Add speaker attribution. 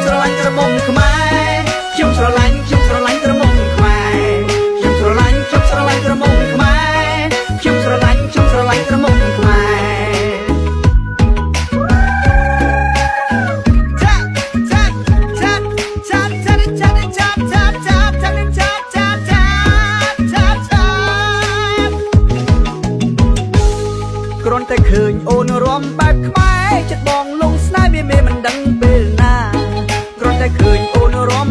Speaker 1: ស្រឡាញ់ក្រមុំខ្មែរខ្ញុំស្រឡាញ់ក្រមុំខ្មែរខ្ញុំស្រឡាញ់ក្រមុំខ្មែរខ្ញុំស្រឡាញ់ក្រមុំខ្មែរគ្រាន់តែឃើញអូនរំបែបខ្មែរចិត្តបងលងស្នេហ៍វាមិនដឹងពេលណាគ្រាន់តែឃើញអូនរំ